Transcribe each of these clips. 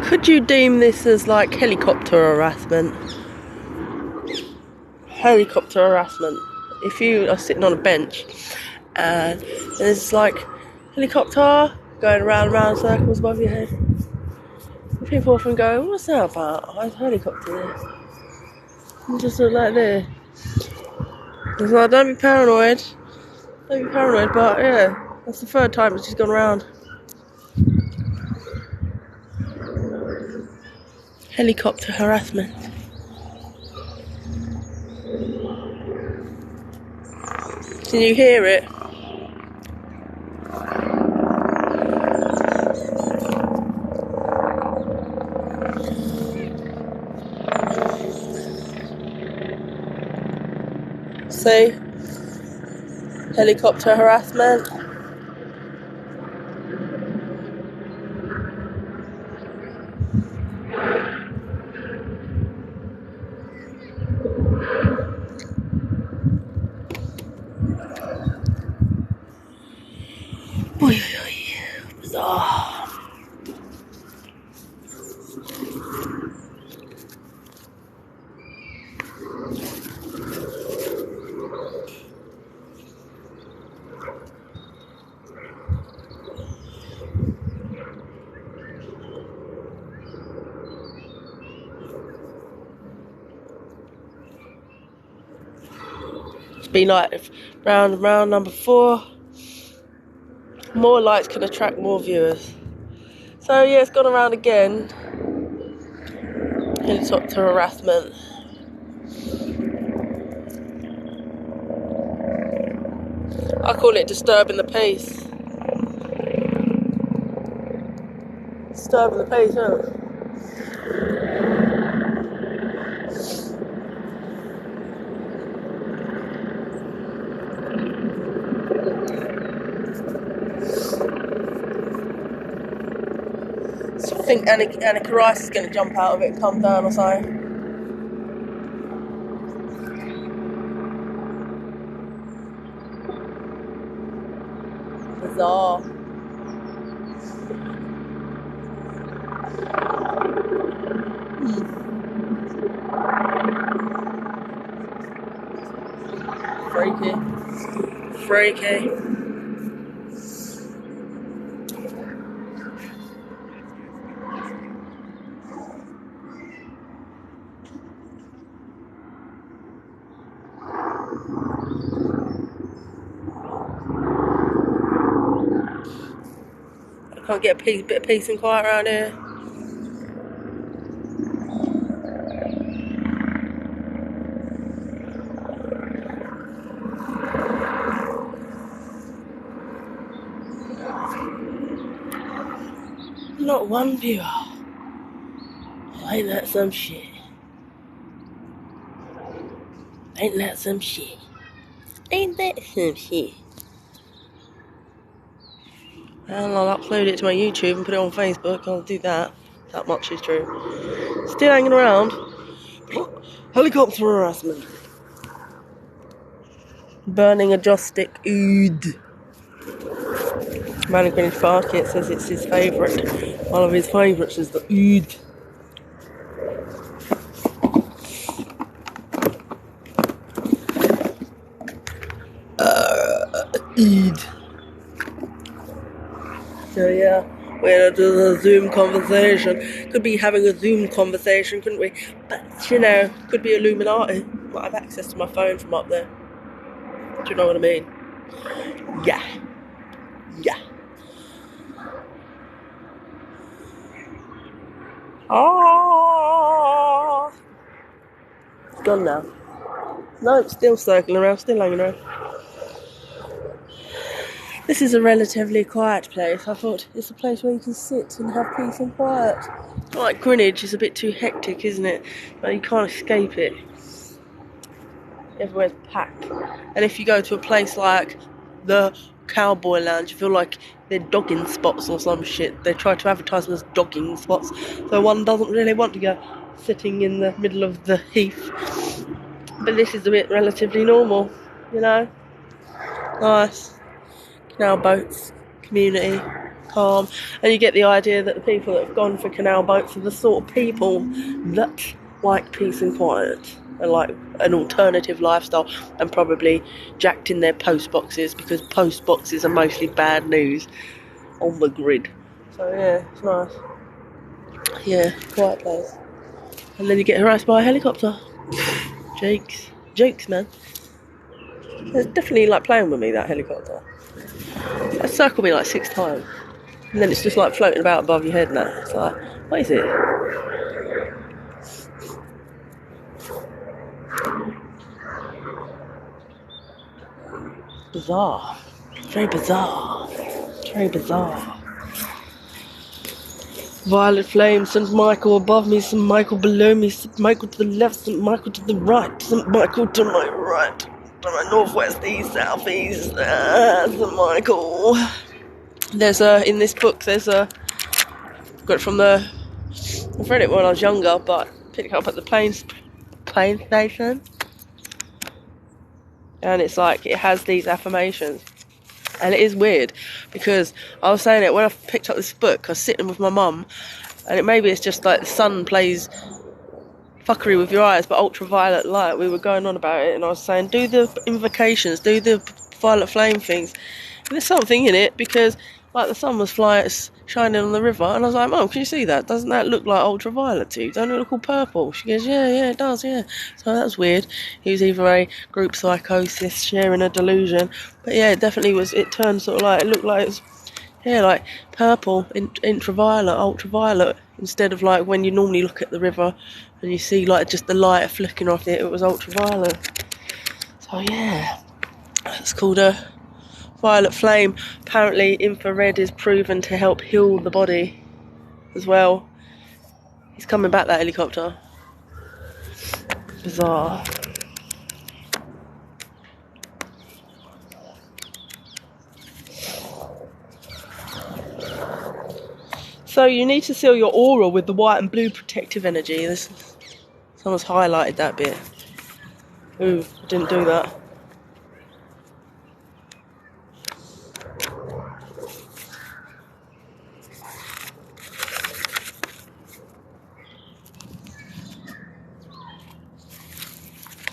Could you deem this as like helicopter harassment? Helicopter harassment. If you are sitting on a bench and there's like helicopter going around and round circles above your head, people often go, "What's that about? Why is a helicopter there?" And just look like this. It's like, don't be paranoid. Don't be paranoid, but yeah, that's the third time it's just gone around. Helicopter harassment. Can you hear it? See? Helicopter harassment. Bizarre. It's been like round and round, number 4. More lights can attract more viewers. So yeah, it's gone around again. Helicopter harassment. I call it disturbing the peace. Disturbing the peace, isn't it? So I think Annika Rice is going to jump out of it and come down or something. Bizarre. Freaky. I can't get a bit of peace and quiet around here. Not one viewer. Ain't that some shit? Ain't that some shit? Ain't that some shit? And I'll upload it to my YouTube and put it on Facebook. I'll do that. That much is true. Still hanging around. Helicopter harassment. Burning a joss stick ood. Man in Greenwich Market says it's his favourite. One of his favourites is the ood. Ood. So yeah, we're doing a Zoom conversation. Could be having a Zoom conversation, couldn't we? But you know, could be Illuminati. Might have access to my phone from up there. Do you know what I mean? Yeah. Oh, it's gone now. No, it's still circling around, still hanging around. This is a relatively quiet place. I thought it's a place where you can sit and have peace and quiet. Like Greenwich is a bit too hectic, isn't it? But you can't escape it. Everywhere's packed. And if you go to a place like the Cowboy Lounge, you feel like they're dogging spots or some shit. They try to advertise them as dogging spots, so one doesn't really want to go sitting in the middle of the heath. But this is a bit relatively normal, you know. Nice. Canal boats, community. calm, and you get the idea that the people that have gone for canal boats are the sort of people that like peace and quiet and like an alternative lifestyle, and probably jacked in their post boxes, because post boxes are mostly bad news on the grid. So yeah, it's nice. Yeah, quiet place. And then you get harassed by a helicopter. Jokes, man. It's definitely like playing with me, that helicopter. It circled me like 6 times. And then it's just like floating about above your head now. It's like, what is it? Bizarre. Very bizarre. Very bizarre. Violet flame, St. Michael above me, St. Michael below me, St. Michael to the left, St. Michael to the right, St. Michael to my right, to my northwest, east, southeast, St. Michael. There's in this book, got it from I've read it when I was younger, but picked it up at the plane station. And it's like, it has these affirmations. And it is weird, because I was saying it when I picked up this book, I was sitting with my mum, and maybe it's just like the sun plays fuckery with your eyes, but ultraviolet light, we were going on about it, and I was saying, do the invocations, do the violet flame things. And there's something in it, because like the sun was shining on the river, and I was like, Mum, can you see that? Doesn't that look like ultraviolet to you? Don't it look all purple? She goes, yeah, it does, yeah. So that's weird. He was either a group psychosis sharing a delusion, but yeah, it definitely was. It turned sort of like, it looked like it's, yeah, like purple, ultraviolet, instead of like when you normally look at the river and you see like just the light flicking off it, it was ultraviolet. So yeah, it's called a violet flame. Apparently infrared is proven to help heal the body as well. He's coming back, that helicopter. Bizarre. So you need to seal your aura with the white and blue protective energy. Someone's highlighted that bit. Ooh, I didn't do that.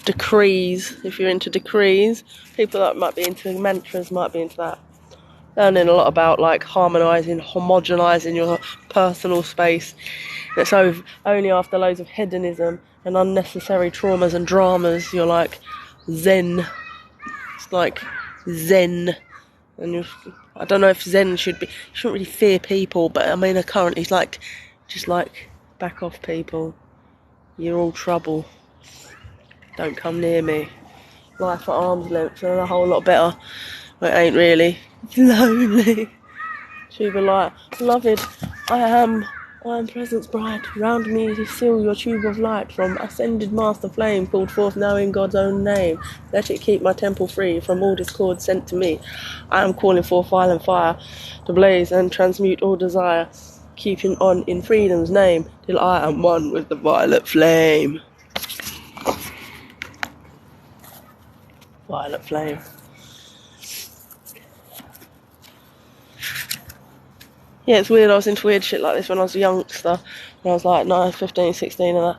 Decrees, if you're into decrees. People that might be into mantras might be into that. Learning a lot about like homogenizing your personal space. And so only after loads of hedonism and unnecessary traumas and dramas you're like zen. It's like zen. And I don't know if zen shouldn't really fear people, but I mean currently it's like, just like, back off people. You're all trouble. Don't come near me. Life at arm's length, and a whole lot better. But it ain't really. It's lonely. She'll be like, beloved, I am presence bright. Round me to seal your tube of light from ascended master flame, called forth now in God's own name. Let it keep my temple free from all discord sent to me. I am calling forth violent fire to blaze and transmute all desire, keeping on in freedom's name till I am one with the violet flame. Violet flame. Yeah, it's weird. I was into weird shit like this when I was a youngster. When I was like 15, 16 and that.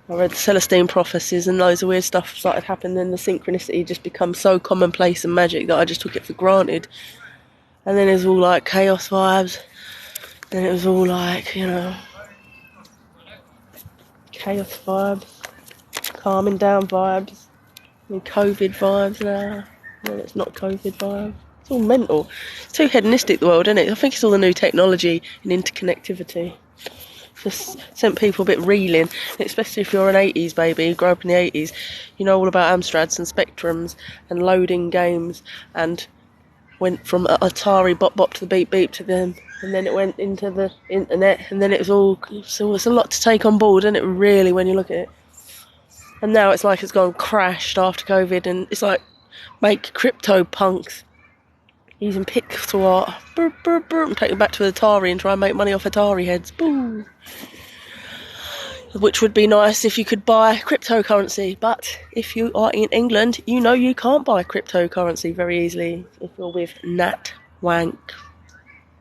I read the Celestine prophecies and loads of weird stuff started happening, and the synchronicity just become so commonplace and magic that I just took it for granted. And then it was all like chaos vibes. Then it was all like, chaos vibes. Calming down vibes. And COVID vibes now. And it's not COVID vibes. It's all mental. It's too hedonistic, the world, isn't it? I think it's all the new technology and interconnectivity. Just sent people a bit reeling, especially if you're an 80s baby, you grew up in the 80s. You know all about Amstrads and Spectrums and loading games, and went from Atari bop bop to the beep beep to them, and then it went into the internet, and then it was all, so it's a lot to take on board, isn't it, really, when you look at it. And now it's like it's gone crashed after COVID, and it's like, make crypto punks using pixel art, and take it back to Atari and try and make money off Atari heads. Boo. Which would be nice if you could buy cryptocurrency, but if you are in England, you know you can't buy cryptocurrency very easily if you're with Nat Wank.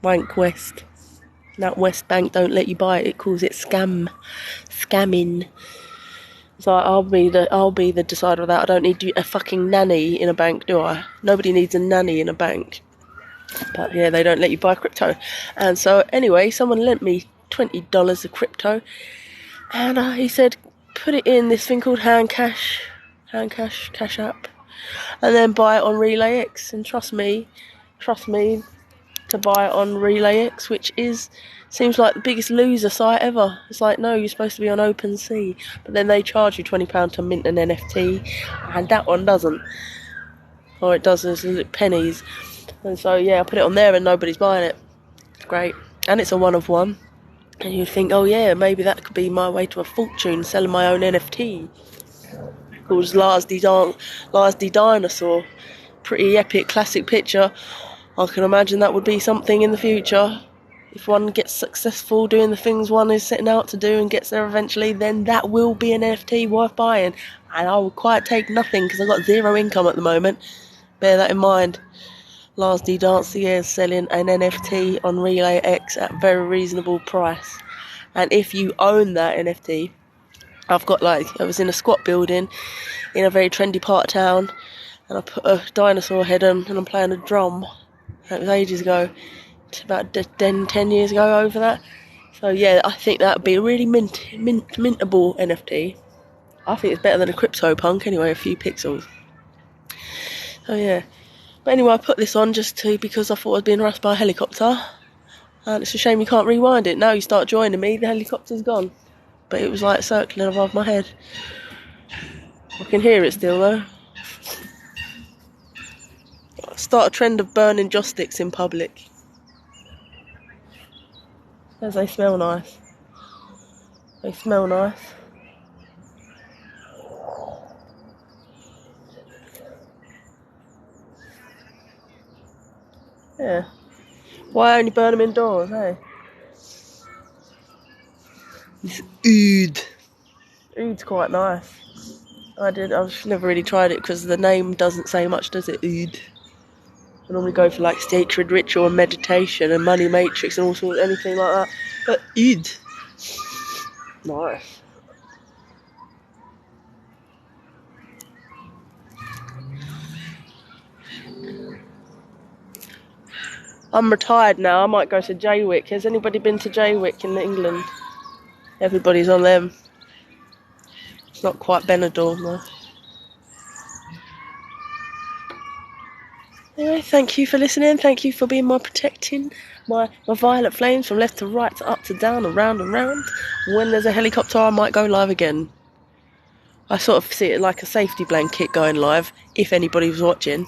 Bank West. That West Bank don't let you buy it. It calls it scamming. So I'll be the decider of that. I don't need a fucking nanny in a bank, do I? Nobody needs a nanny in a bank. But yeah, they don't let you buy crypto. And so anyway, someone lent me $20 of crypto, and he said, put it in this thing called Cash App, and then buy it on RelayX. And trust me to buy it on RelayX, which seems like the biggest loser site ever. It's like, no, you're supposed to be on OpenSea, but then they charge you £20 to mint an NFT, and that one doesn't. Or it does, as pennies. And so yeah, I put it on there and nobody's buying it. It's great. And it's a one of one. And you'd think, oh yeah, maybe that could be my way to a fortune, selling my own NFT. Called Lars the Dinosaur. Pretty epic classic picture. I can imagine that would be something in the future. If one gets successful doing the things one is setting out to do and gets there eventually, then that will be an NFT worth buying. And I will quite take nothing because I've got zero income at the moment. Bear that in mind. Lars D. Dancier is selling an NFT on RelayX at a very reasonable price. And if you own that NFT, I was in a squat building in a very trendy part of town, and I put a dinosaur head on and I'm playing a drum. That was ages ago. It's about 10 years ago over that. So yeah, I think that would be a really mintable NFT. I think it's better than a CryptoPunk anyway, a few pixels. So yeah. But anyway, I put this on because I thought I was being harassed by a helicopter. And it's a shame you can't rewind it. Now you start joining me, the helicopter's gone. But it was like circling above my head. I can hear it still though. Start a trend of burning joss sticks in public. Because they smell nice. They smell nice. Yeah. Why only burn them indoors, eh? This oud. Oud's quite nice. I've never really tried it because the name doesn't say much, does it? Oud. I normally go for like sacred ritual and meditation and money matrix and all sorts, anything like that. But oud. Nice. I'm retired now. I might go to Jaywick. Has anybody been to Jaywick in England? Everybody's on them. It's not quite Benidorm though. Anyway, thank you for listening. Thank you for being my protecting my violet flames from left to right to up to down and round and round. When there's a helicopter, I might go live again. I sort of see it like a safety blanket going live if anybody was watching.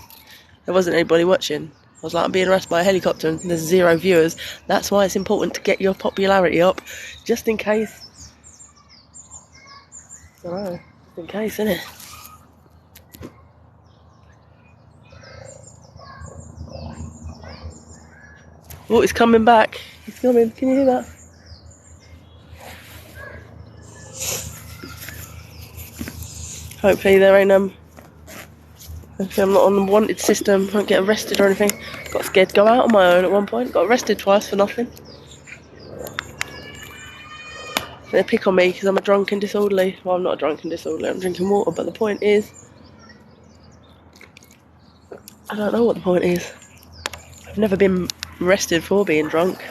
There wasn't anybody watching. I was like, I'm being harassed by a helicopter and there's 0 viewers. That's why it's important to get your popularity up, just in case. I don't know, just in case, innit? Oh, it's coming back. It's coming. Can you hear that? Hopefully there ain't hopefully I'm not on the wanted system. I won't get arrested or anything. Got scared to go out on my own at one point. Got arrested twice for nothing. They pick on me because I'm a drunk and disorderly. Well, I'm not a drunk and disorderly. I'm drinking water. But the point is, I don't know what the point is. I've never been arrested for being drunk.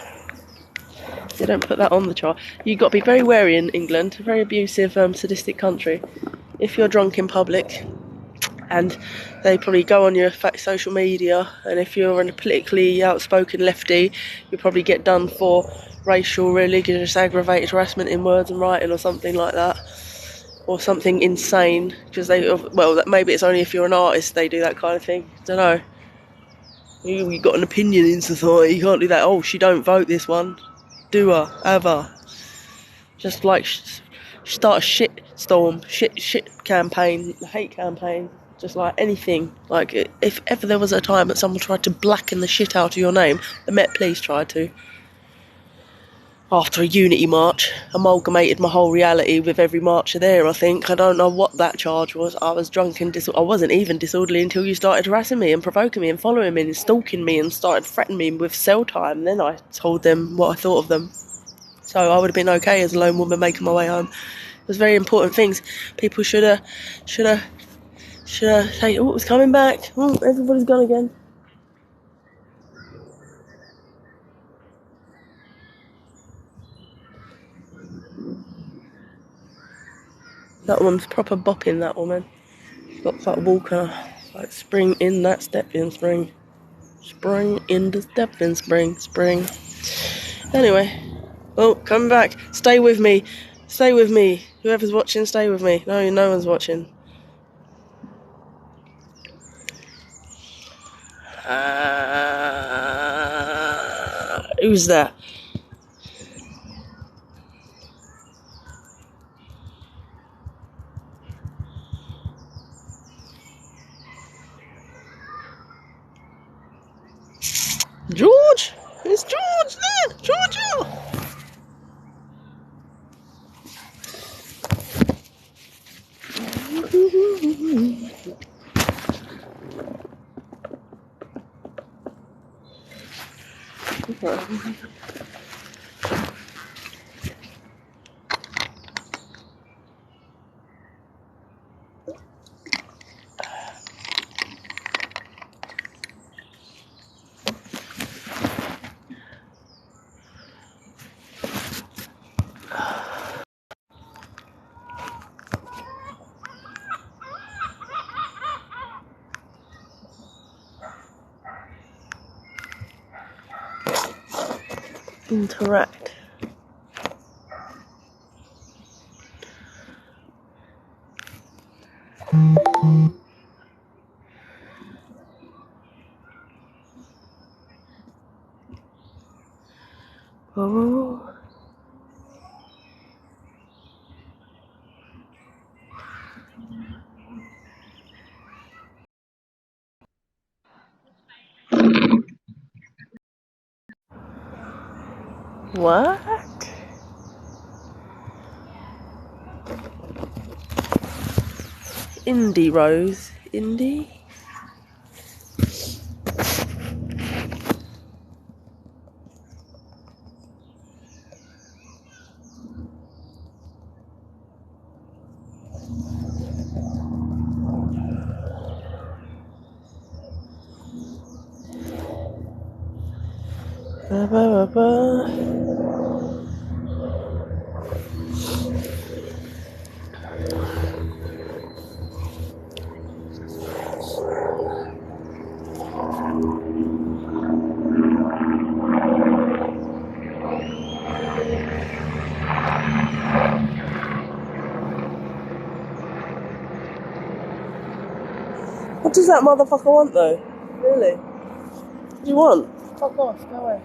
They don't put that on the chart. You've got to be very wary in England. A very abusive, sadistic country. If you're drunk in public, and they probably go on your social media, and if you're a politically outspoken lefty, you'll probably get done for racial, religious, aggravated harassment in words and writing or something like that, or something insane, because maybe it's only if you're an artist they do that kind of thing. I don't know. You've got an opinion in society, you can't do that. Oh, she don't vote this one. Do her, have her. Just like start a shit campaign, hate campaign, just like anything. Like if ever there was a time that someone tried to blacken the shit out of your name, the Met Police tried to. after a unity march, amalgamated my whole reality with every marcher there, I think. I don't know what that charge was. I was drunk and I wasn't even disorderly until you started harassing me and provoking me and following me and stalking me and started threatening me with cell time. Then I told them what I thought of them. So I would have been okay as a lone woman making my way home. It was very important things. People should have say, oh, it's coming back. Oh, everybody's gone again. That woman's proper bopping, that woman. Got like walker, like spring in that step in spring. Spring in the step in spring. Anyway, oh, come back. Stay with me. Stay with me. Whoever's watching, stay with me. No one's watching. Who's there? George? It's George there! Georgia! Interact. Oh. What? Indie Rose. Indie? Ba, ba, ba, ba. What does that motherfucker want though? Really? What do you want? Fuck off, go away.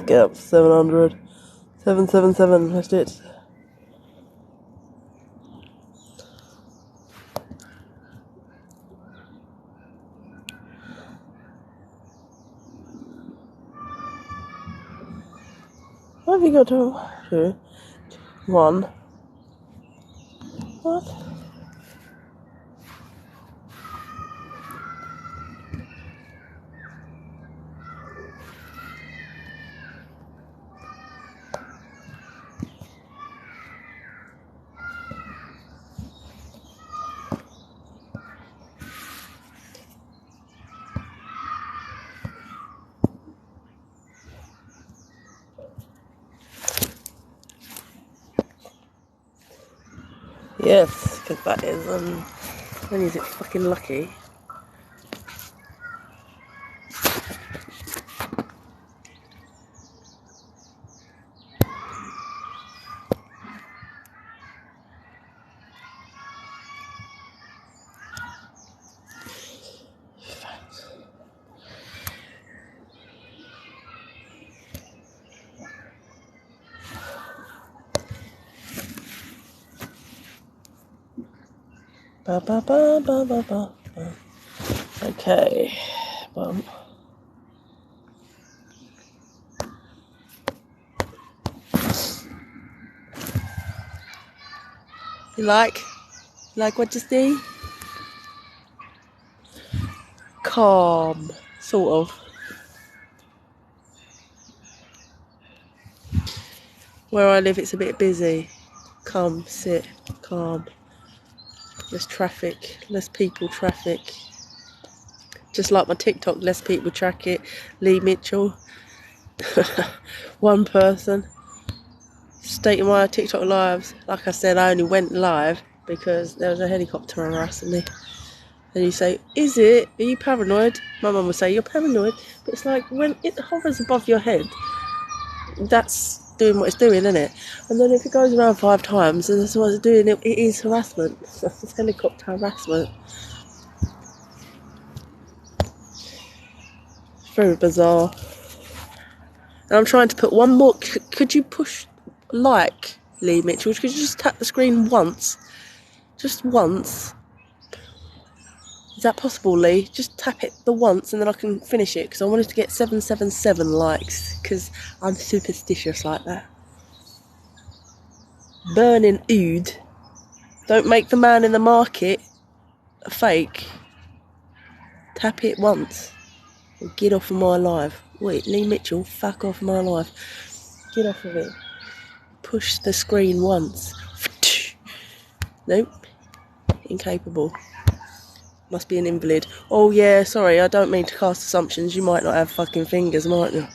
Get up to 700. 777, that's it. What have you got to? 2, 1. What? Yes, because that is, when is it fucking lucky? Ba ba ba ba ba ba. Okay, bum. You like what you see? Calm, sort of. Where I live, it's a bit busy. Come, sit, calm. Less traffic, less people traffic. Just like my TikTok, less people track it. Lee Mitchell, one person. Stating my TikTok lives. Like I said, I only went live because there was a helicopter harassing me. And you say, is it? Are you paranoid? My mum would say, you're paranoid. But it's like, when it hovers above your head, that's doing what it's doing, isn't it? And then if it goes around 5 times and that's what it's doing, it is harassment. It's helicopter harassment. Very bizarre. And I'm trying to put one more. Could you push like, Lee Mitchell? Could you just tap the screen once? Just once. Is that possible, Lee? Just tap it the once and then I can finish it because I wanted to get 777 likes because I'm superstitious like that. Burning ood. Don't make the man in the market a fake. Tap it once. And get off of my live. Wait, Lee Mitchell, fuck off my live. Get off of it. Push the screen once. Nope. Incapable. Must be an invalid. Oh yeah, sorry, I don't mean to cast assumptions. You might not have fucking fingers, might you?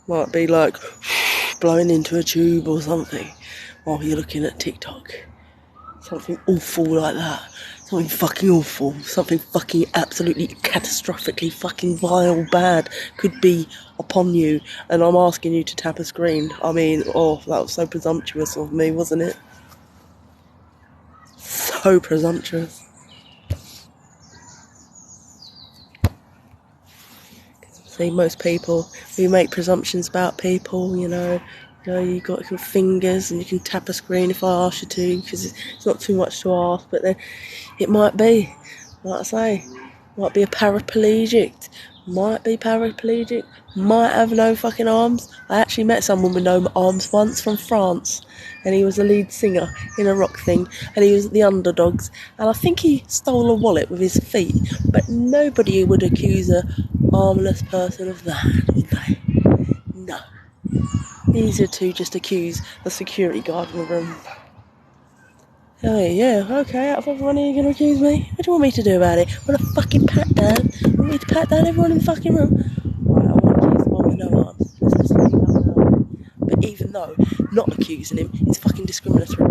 Might be like blowing into a tube or something while you're looking at TikTok. Something awful like that. Something fucking awful. Something fucking absolutely catastrophically fucking vile bad could be upon you. And I'm asking you to tap a screen. I mean, oh, that was so presumptuous of me, wasn't it? So presumptuous. See, most people, we make presumptions about people, you know, you got your fingers and you can tap a screen if I ask you to, because it's not too much to ask, but then it might be, like I say, might be a paraplegic, might have no fucking arms. I actually met someone with no arms once from France, and he was a lead singer in a rock thing, and he was at the Underdogs, and I think he stole a wallet with his feet, but nobody would accuse a armless person of that, would they? No. Easier to just accuse the security guard in the room. Oh yeah, okay, out of everyone are you going to accuse me? What do you want me to do about it? Want to fucking pat down? Want me to pat down everyone in the fucking room? Right, I want to accuse the one with no arms. Let's just leave that alone. But even though not accusing him is fucking discriminatory.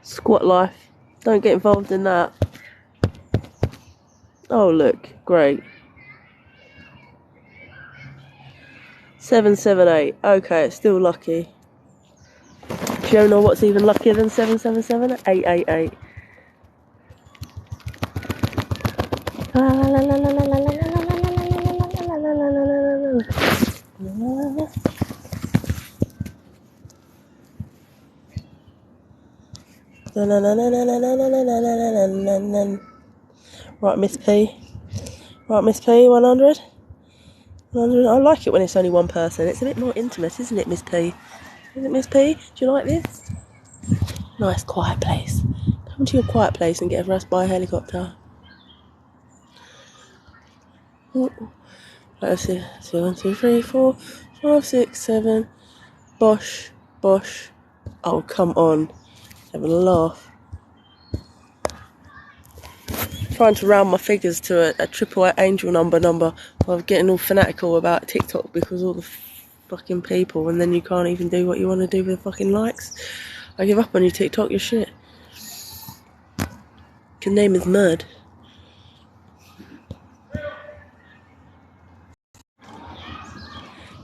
Squat life. Don't get involved in that. Oh look, great. 778. Okay, it's still lucky. Do you know what's even luckier than 777? 888. Right, Miss P. Right, Miss P, 100. 100. I like it when it's only one person. It's a bit more intimate, isn't it, Miss P? Isn't it, Miss P? Do you like this? Nice, quiet place. Come to your quiet place and get harassed by a helicopter. Let's see. 1, 2, 3, 4, 5, 6, 7. Bosh, bosh, Oh, come on. Having a laugh. Trying to round my figures to a triple angel number. I'm getting all fanatical about TikTok because all the fucking people, and then you can't even do what you want to do with the fucking likes. I give up on you, TikTok, you're shit. Your name is Mud.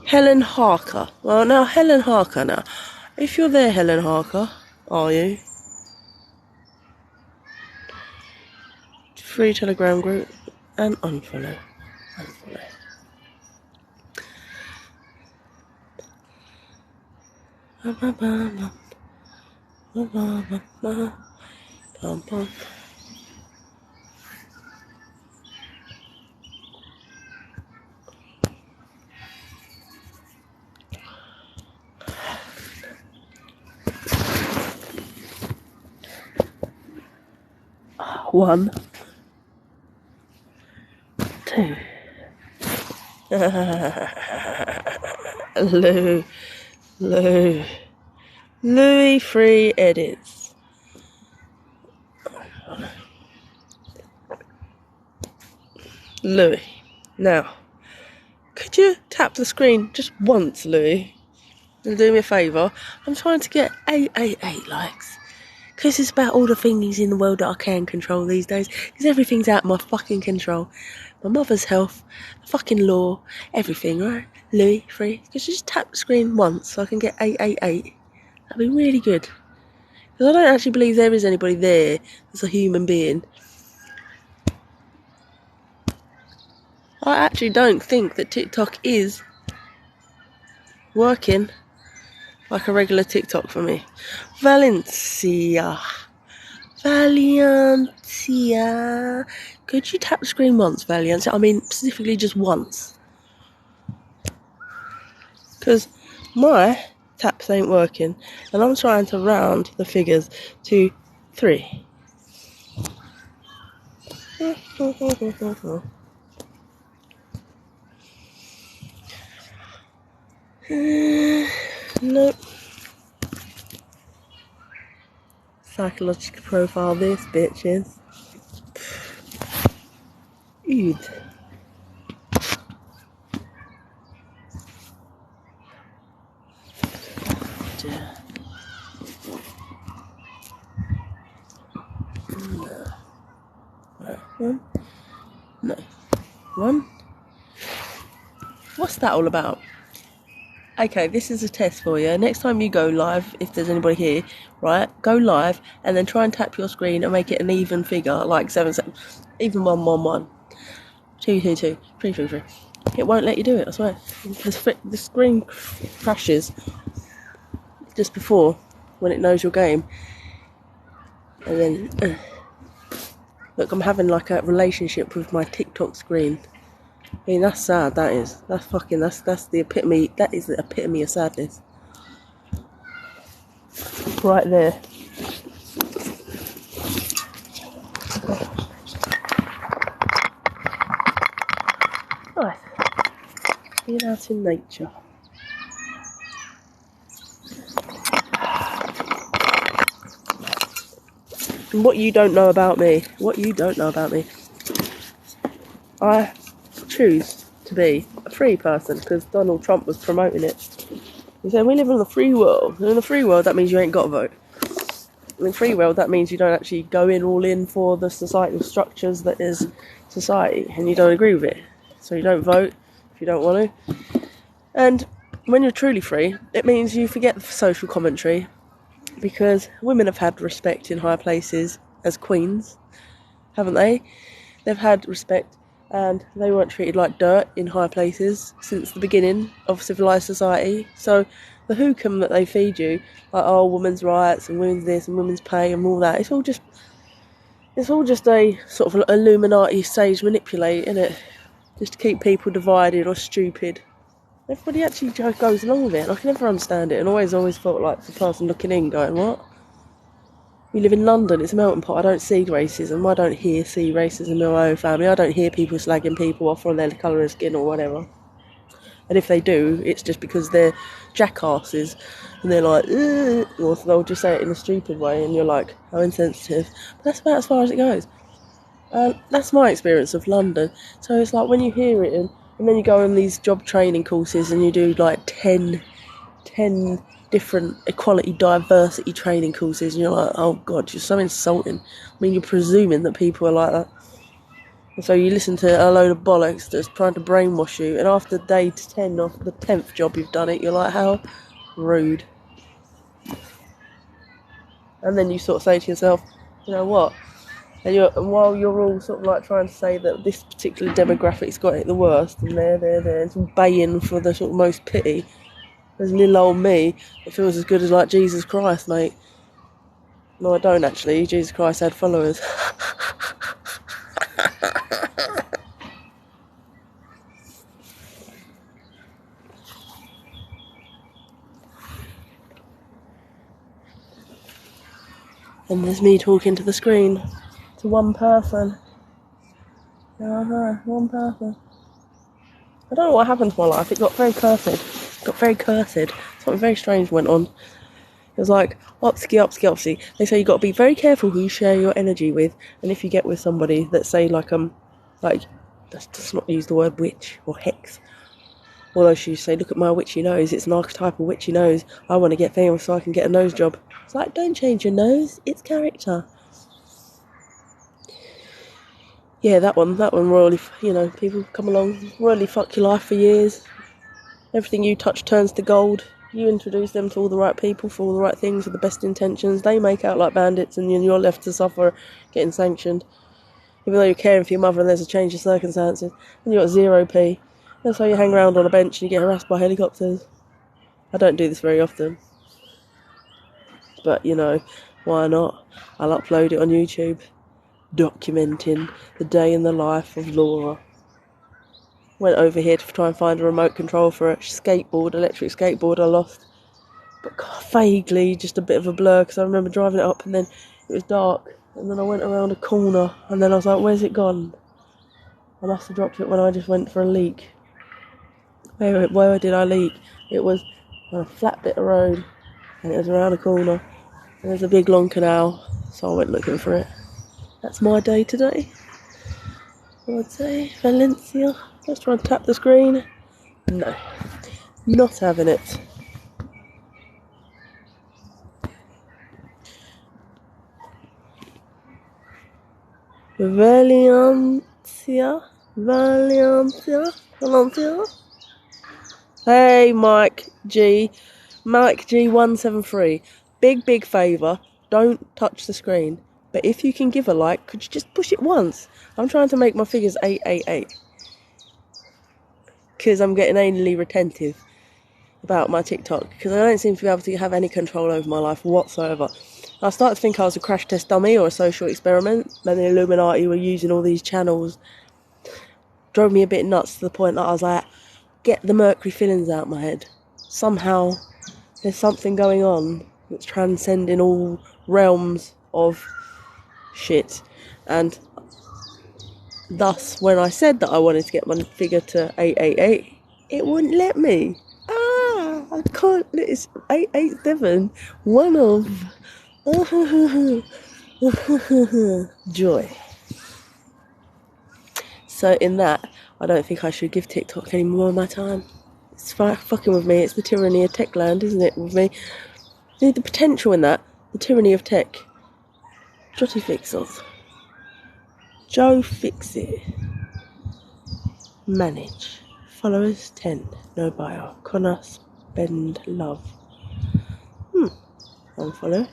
Helen Harker. Well, now, Helen Harker, now. If you're there, Helen Harker, are you? Free Telegram group and unfollow. One, two. Louis free edits. Louis. Now, could you tap the screen just once, Louis? And do me a favour. I'm trying to get 888 likes. Because it's about all the things in the world that I can control these days. Because everything's out of my fucking control. My mother's health, the fucking law, everything, right? Louis, free. Could you just tap the screen once so I can get 888? That'd be really good. Because I don't actually believe there is anybody there that's a human being. I actually don't think that TikTok is working like a regular TikTok for me. Valencia. Could you tap the screen once, Valencia? I mean, specifically just once. Because my taps ain't working. And I'm trying to round the figures to 3. Nope. Psychological profile this, bitches. Eid. No. One. What's that all about? Okay, this is a test for you. Next time you go live, if there's anybody here, right, go live and then try and tap your screen and make it an even figure, like 7, 7, even 1, 1, 1, 2, 2, 2, 3, 3, 3. It won't let you do it, I swear. The screen crashes just before when it knows your game. And then, look, I'm having like a relationship with my TikTok screen. I mean, that's sad, that is. That's the epitome, that is the epitome of sadness. Right there. Nice. Being out in nature. And what you don't know about me, I choose to be a free person because Donald Trump was promoting it. He said, we live in a free world. And in a free world, that means you ain't got to vote. In a free world, that means you don't actually go in all in for the societal structures that is society, and you don't agree with it. So you don't vote if you don't want to. And when you're truly free, it means you forget the social commentary, because women have had respect in high places as queens, haven't they? They've had respect, and they weren't treated like dirt in high places since the beginning of civilised society. So the hook'em that they feed you, like, oh, women's rights and women's this and women's pay and all that, it's all just a sort of Illuminati stage manipulate, isn't it? Just to keep people divided or stupid. Everybody actually goes along with it, and I can never understand it, and always felt like the person looking in going, what? We live in London, it's a melting pot. I don't see racism. I don't see racism in my own family. I don't hear people slagging people off on their colour of skin or whatever. And if they do, it's just because they're jackasses and they're like, ugh, or they'll just say it in a stupid way and you're like, how insensitive. But that's about as far as it goes. That's my experience of London. So it's like when you hear it and then you go on these job training courses and you do like 10 different equality, diversity training courses and you're like, oh God, you're so insulting. I mean, you're presuming that people are like that. And so you listen to a load of bollocks that's trying to brainwash you, and after day 10, after the 10th job you've done it, you're like, how rude. And then you sort of say to yourself, you know what? And while you're all sort of like trying to say that this particular demographic's got it the worst, and they're and baying for the sort of most pity, there's little old me that feels as good as like Jesus Christ, mate. No, I don't actually. Jesus Christ had followers. And there's me talking to the screen. To one person. One person. I don't know what happened to my life. It got very cursed. Something very strange went on. It was like, opsky. They say you got to be very careful who you share your energy with. And if you get with somebody that say like, let's not use the word witch or hex. Although she say, look at my witchy nose. It's an archetypal witchy nose. I want to get famous so I can get a nose job. It's like, don't change your nose. It's character. Yeah, that one royally, people come along, royally fuck your life for years. Everything you touch turns to gold. You introduce them to all the right people for all the right things with the best intentions. They make out like bandits and you're left to suffer getting sanctioned. Even though you're caring for your mother and there's a change of circumstances. And you've got 0p. That's how you hang around on a bench and you get harassed by helicopters. I don't do this very often. But, why not? I'll upload it on YouTube. Documenting the day in the life of Laura. Went over here to try and find a remote control for a electric skateboard I lost. But God, vaguely, just a bit of a blur, because I remember driving it up and then it was dark. And then I went around a corner and then I was like, where's it gone? I must have dropped it when I just went for a leak. Where did I leak? It was on a flat bit of road and it was around a corner. And there's a big long canal, so I went looking for it. That's my day today. I would say Valencia. Let's try and tap the screen. No, not having it. Valencia. Hey, Mike G173. Big favour. Don't touch the screen. But if you can give a like, could you just push it once? I'm trying to make my figures 888. Because I'm getting anally retentive about my TikTok. Because I don't seem to be able to have any control over my life whatsoever. I started to think I was a crash test dummy or a social experiment. Then the Illuminati were using all these channels. Drove me a bit nuts to the point that I was like, get the mercury fillings out my head. Somehow there's something going on that's transcending all realms of shit. And thus, when I said that I wanted to get my figure to 888, it wouldn't let me. I can't. It's 887. One of joy. So in that, I don't think I should give TikTok any more of my time. It's fucking with me. It's the tyranny of tech land, isn't it, with me? The potential in that, the tyranny of tech. Jotty Fixels. Joe Fixit. Manage. Followers 10. No bio. Connor Spend Love. Unfollow.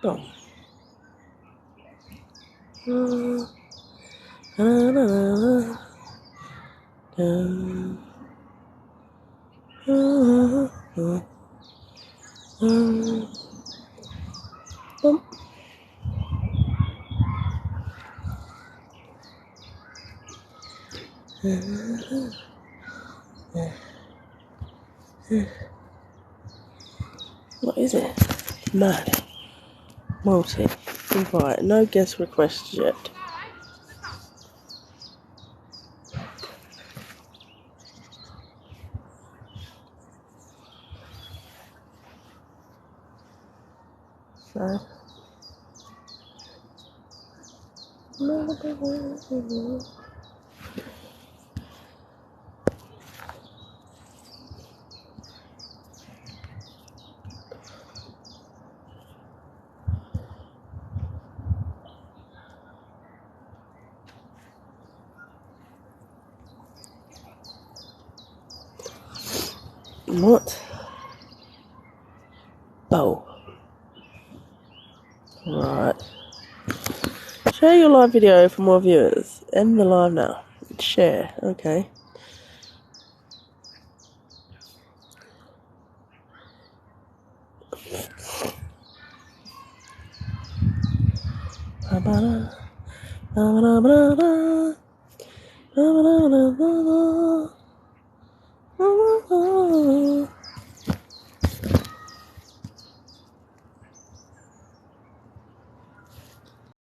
Gone. What is it? Mad. Multi. Invite. No guest requests yet. So. What? Oh. Right. Share your live video for more viewers. End the live now. Share. Okay.